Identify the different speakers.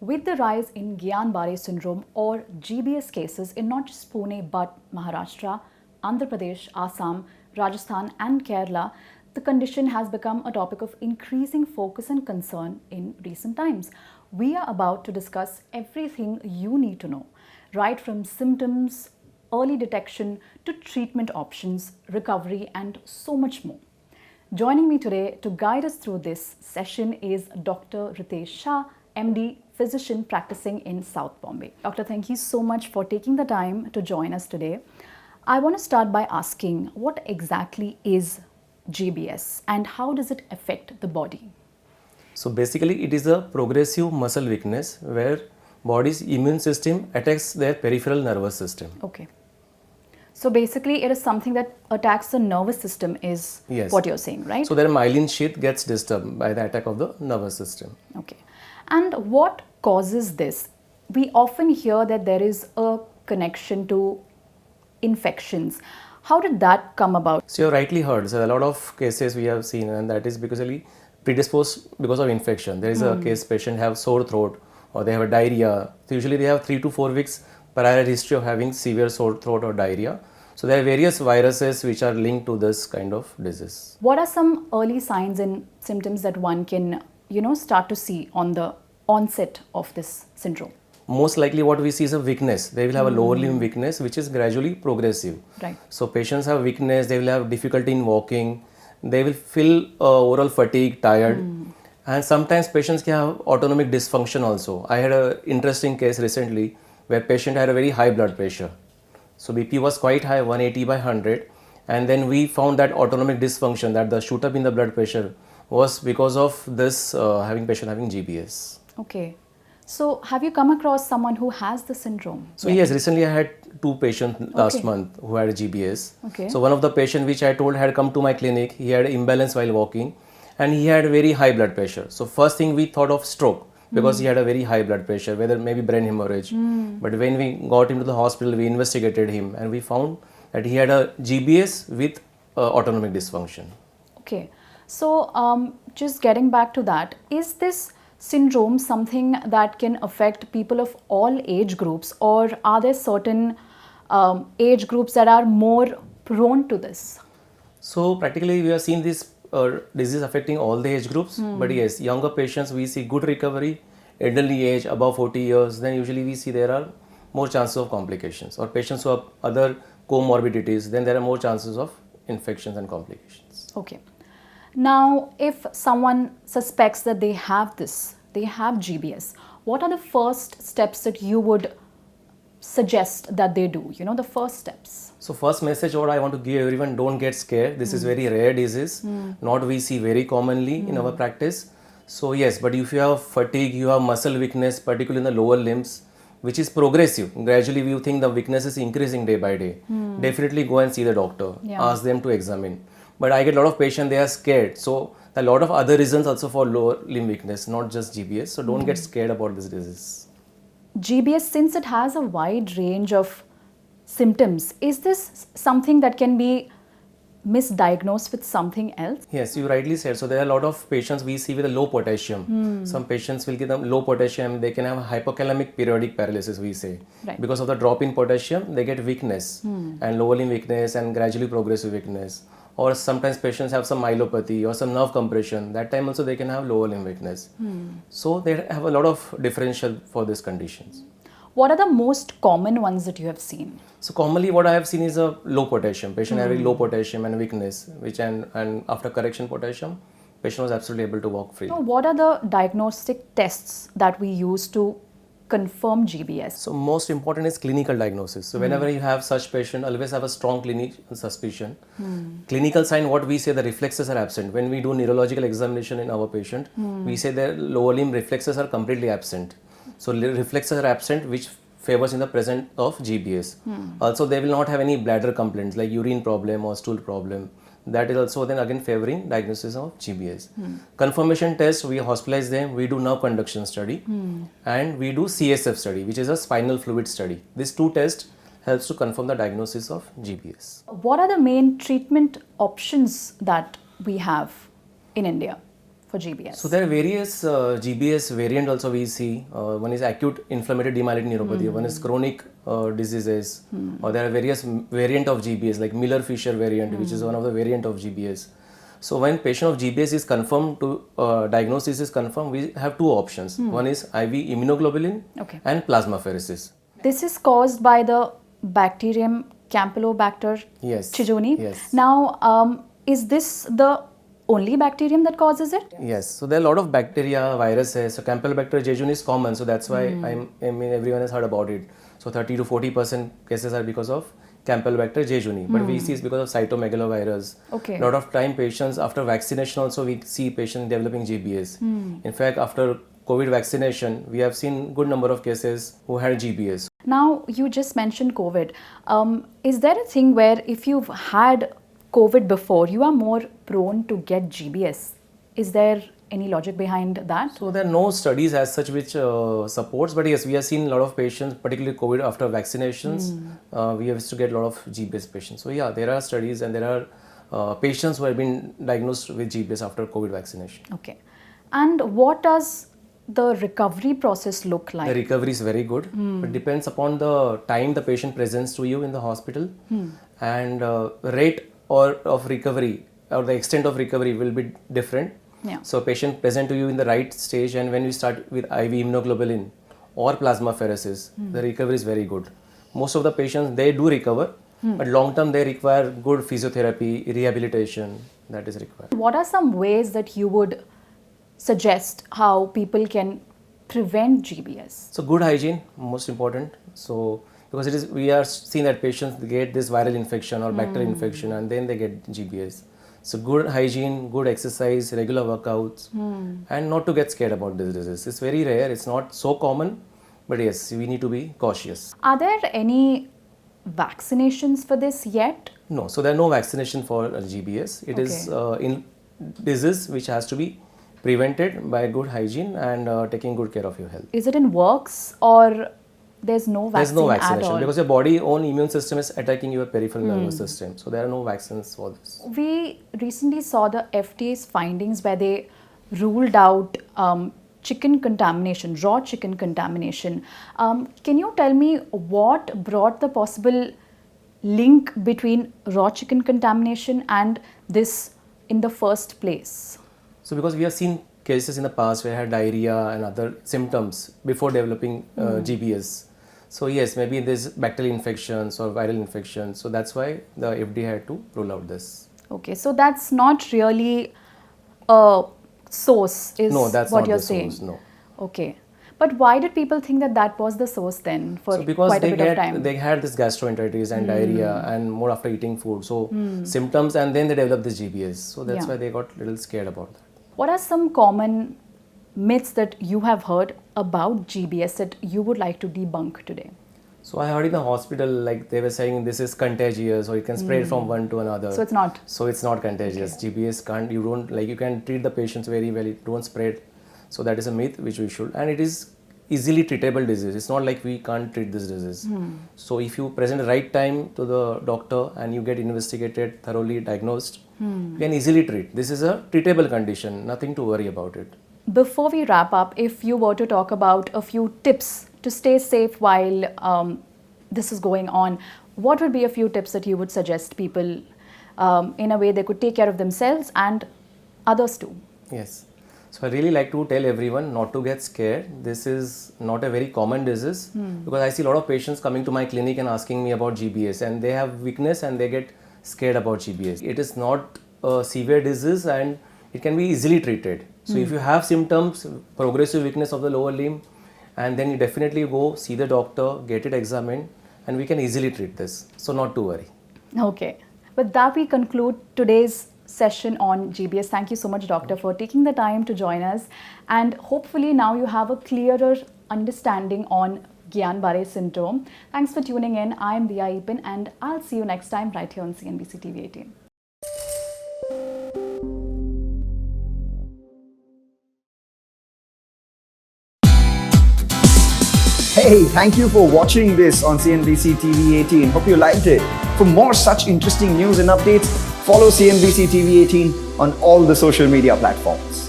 Speaker 1: With the rise in Guillain-Barré Syndrome or GBS cases in not just Pune but Maharashtra, Andhra Pradesh, Assam, Rajasthan and Kerala, the condition has become a topic of increasing focus and concern in recent times. We are about to discuss everything you need to know, right from symptoms, early detection to treatment options, recovery and so much more. Joining me today to guide us through this session is Dr. Ritesh Shah, MD, physician practicing in South Bombay. Doctor, thank you so much for taking the time to join us today. I want to start by asking, what exactly is GBS and how does it affect the body?
Speaker 2: So basically it is a progressive muscle weakness where body's immune system attacks their peripheral nervous system.
Speaker 1: Okay. So basically it is something that attacks the nervous system is what you're saying, right?
Speaker 2: So their myelin sheath gets disturbed by the attack of the nervous system.
Speaker 1: Okay. And what causes this? We often hear that there is a connection to infections. How did that come about?
Speaker 2: So you rightly heard. So a lot of cases we have seen, and that is basically predisposed because of infection. There is a case patient have sore throat or they have a diarrhea. So usually they have 3 to 4 weeks prior history of having severe sore throat or diarrhea. So there are various viruses which are linked to this kind of disease.
Speaker 1: What are some early signs and symptoms that one can, start to see on the onset of this syndrome?
Speaker 2: Most likely what we see is a weakness. They will have a lower limb weakness which is gradually progressive.
Speaker 1: Right.
Speaker 2: So patients have weakness, they will have difficulty in walking, they will feel overall fatigue, tired. And sometimes patients can have autonomic dysfunction also. I had an interesting case recently where patient had a very high blood pressure. So BP was quite high, 180/100. And then we found that autonomic dysfunction, that the shoot up in the blood pressure was because of this patient having GBS.
Speaker 1: Okay. So have you come across someone who has the syndrome?
Speaker 2: So yes, recently I had 2 patients last month who had GBS.
Speaker 1: Okay.
Speaker 2: So one of the patients which I told had come to my clinic, he had imbalance while walking and he had very high blood pressure. So first thing we thought of stroke because he had a very high blood pressure, whether maybe brain hemorrhage. But when we got him to the hospital, we investigated him and we found that he had a GBS with autonomic dysfunction.
Speaker 1: Okay. So just getting back to that, is this syndrome something that can affect people of all age groups, or are there certain age groups that are more prone to this?
Speaker 2: So practically we have seen this disease affecting all the age groups, but yes, younger patients we see good recovery, elderly age above 40 years, then usually we see there are more chances of complications, or patients who have other comorbidities, then there are more chances of infections and complications.
Speaker 1: Okay. Now, if someone suspects that they have GBS, what are the first steps that you would suggest that they do? The first steps.
Speaker 2: So first message what I want to give everyone, don't get scared. This is very rare disease, not we see very commonly in our practice. So yes, but if you have fatigue, you have muscle weakness, particularly in the lower limbs, which is progressive. Gradually you think the weakness is increasing day by day. Definitely go and see the doctor, ask them to examine. But I get a lot of patients, they are scared. So a lot of other reasons also for lower limb weakness, not just GBS. So don't get scared about this disease.
Speaker 1: GBS, since it has a wide range of symptoms, is this something that can be misdiagnosed with something else?
Speaker 2: Yes, you rightly said. So there are a lot of patients we see with a low potassium. Some patients will get them low potassium. They can have hypokalemic periodic paralysis, we say.
Speaker 1: Right.
Speaker 2: Because of the drop in potassium, they get weakness and lower limb weakness and gradually progressive weakness. Or sometimes patients have some myelopathy or some nerve compression. That time also they can have lower limb weakness. So they have a lot of differential for these conditions.
Speaker 1: What are the most common ones that you have seen?
Speaker 2: So commonly what I have seen is a low potassium. Patient having low potassium and weakness, which and after correction potassium, patient was absolutely able to walk freely.
Speaker 1: So what are the diagnostic tests that we use to confirm GBS?
Speaker 2: So most important is clinical diagnosis. So whenever you have such patient, always have a strong clinical suspicion. Clinical sign, what we say, the reflexes are absent. When we do neurological examination in our patient, we say their lower limb reflexes are completely absent. So reflexes are absent, which favors in the presence of GBS. Also, they will not have any bladder complaints like urine problem or stool problem. That is also then again favoring diagnosis of GBS. Confirmation test, we hospitalize them, we do nerve conduction study and we do CSF study, which is a spinal fluid study. These 2 tests helps to confirm the diagnosis of GBS.
Speaker 1: What are the main treatment options that we have in India for GBS?
Speaker 2: So there are various GBS variant also we see. One is acute inflammatory demyelinating neuropathy, one is chronic diseases, or there are various variant of GBS like Miller-Fisher variant, which is one of the variant of GBS. So when patient of GBS is confirmed to diagnosis is confirmed, we have two options. One is IV immunoglobulin and plasmapheresis.
Speaker 1: This is caused by the bacterium Campylobacter jejuni.
Speaker 2: Yes.
Speaker 1: Now, is this the only bacterium that causes it?
Speaker 2: Yes. So there are a lot of bacteria, viruses. So Campylobacter jejuni is common. So that's why I mean everyone has heard about it. So 30 to 40% cases are because of Campylobacter jejuni. But we see it's because of cytomegalovirus.
Speaker 1: Okay.
Speaker 2: A lot of time patients after vaccination also we see patients developing GBS. In fact, after COVID vaccination, we have seen good number of cases who had GBS.
Speaker 1: Now, you just mentioned COVID. Is there a thing where if you've had COVID before, you are more prone to get GBS? Is there any logic behind that?
Speaker 2: So there are no studies as such which supports, but yes, we have seen a lot of patients, particularly COVID after vaccinations, we have to get a lot of GBS patients. So yeah, there are studies and there are patients who have been diagnosed with GBS after COVID vaccination.
Speaker 1: Okay. And what does the recovery process look like?
Speaker 2: The recovery is very good. It depends upon the time the patient presents to you in the hospital and rate of recovery or the extent of recovery will be different.
Speaker 1: Yeah.
Speaker 2: So patient present to you in the right stage, and when we start with IV immunoglobulin or plasmapheresis, the recovery is very good. Most of the patients, they do recover, but long term they require good physiotherapy, rehabilitation that is required.
Speaker 1: What are some ways that you would suggest how people can prevent GBS?
Speaker 2: So good hygiene, most important. So because we are seeing that patients get this viral infection or bacterial infection and then they get GBS. So good hygiene, good exercise, regular workouts, and not to get scared about this disease. It's very rare, it's not so common, but yes, we need to be cautious.
Speaker 1: Are there any vaccinations for this yet?
Speaker 2: No, so there are no vaccination for GBS. It is in disease which has to be prevented by good hygiene and taking good care of your health.
Speaker 1: Is it in works or there's no vaccine?
Speaker 2: There's no
Speaker 1: at
Speaker 2: vaccination
Speaker 1: all?
Speaker 2: because your body own immune system is attacking your peripheral nervous system. So there are no vaccines for this.
Speaker 1: We recently saw the FDA's findings where they ruled out chicken contamination, raw chicken contamination. Can you tell me what brought the possible link between raw chicken contamination and this in the first place?
Speaker 2: So because we have seen cases in the past where I had diarrhea and other symptoms before developing GBS. So yes, maybe there's bacterial infections or viral infections. So that's why the FDA had to rule out this.
Speaker 1: Okay, so that's not really a source, is
Speaker 2: No, that's
Speaker 1: what
Speaker 2: not
Speaker 1: you're
Speaker 2: the
Speaker 1: saying?
Speaker 2: source, no.
Speaker 1: Okay. But why did people think that that was the source then for
Speaker 2: Because
Speaker 1: quite a bit of time?
Speaker 2: they had this gastroenteritis and diarrhea and more after eating food. So symptoms and then they developed this GBS. So that's why they got a little scared about that.
Speaker 1: What are some common myths that you have heard about GBS that you would like to debunk today?
Speaker 2: So I heard in the hospital like they were saying this is contagious or it can spread from one to another.
Speaker 1: So it's not?
Speaker 2: So it's not contagious. GBS can't, you can treat the patients very well, it don't spread. So that is a myth which we should, and it is easily treatable disease. It's not like we can't treat this disease. So if you present the right time to the doctor and you get investigated, thoroughly diagnosed, you can easily treat. This is a treatable condition, nothing to worry about it.
Speaker 1: Before we wrap up, if you were to talk about a few tips to stay safe while this is going on, what would be a few tips that you would suggest people in a way they could take care of themselves and others too?
Speaker 2: Yes. So I really like to tell everyone not to get scared. This is not a very common disease because I see a lot of patients coming to my clinic and asking me about GBS and they have weakness and they get scared about GBS. It is not a severe disease and it can be easily treated. So if you have symptoms, progressive weakness of the lower limb, and then you definitely go see the doctor, get it examined, and we can easily treat this. So not to worry.
Speaker 1: Okay. With that, we conclude today's session on GBS. Thank you so much, Doctor, for taking the time to join us. And hopefully now you have a clearer understanding on Guillain-Barré Syndrome. Thanks for tuning in. I am Dhea Eapen and I'll see you next time right here on CNBC-TV18.
Speaker 3: Hey, thank you for watching this on CNBC-TV18. Hope you liked it. For more such interesting news and updates, follow CNBC-TV18 on all the social media platforms.